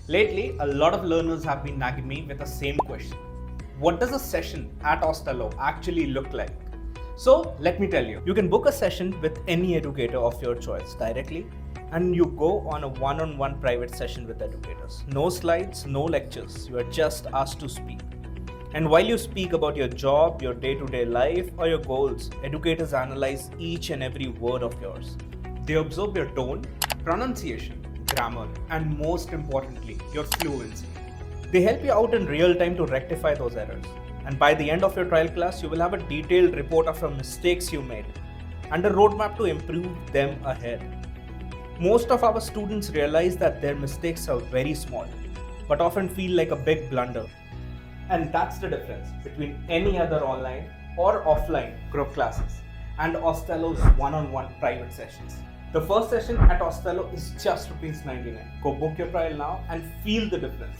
Lately, a lot of learners have been nagging me with the same question. What does a session at Ostello actually look like? So, let me tell you. You can book a session with any educator of your choice directly, and you go on a one-on-one private session with educators. No slides, no lectures. You are just asked to speak. And while you speak about your job, your day-to-day life, or your goals, educators analyze each and every word of yours. They observe your tone, pronunciation, grammar, and most importantly, your fluency. They help you out in real time to rectify those errors. And by the end of your trial class, you will have a detailed report of the mistakes you made and a roadmap to improve them ahead. Most of our students realize that their mistakes are very small, but often feel like a big blunder. And that's the difference between any other online or offline group classes and Ostello's one-on-one private sessions. The first session at Ostello is just ₹99. Go book your trial now and feel the difference.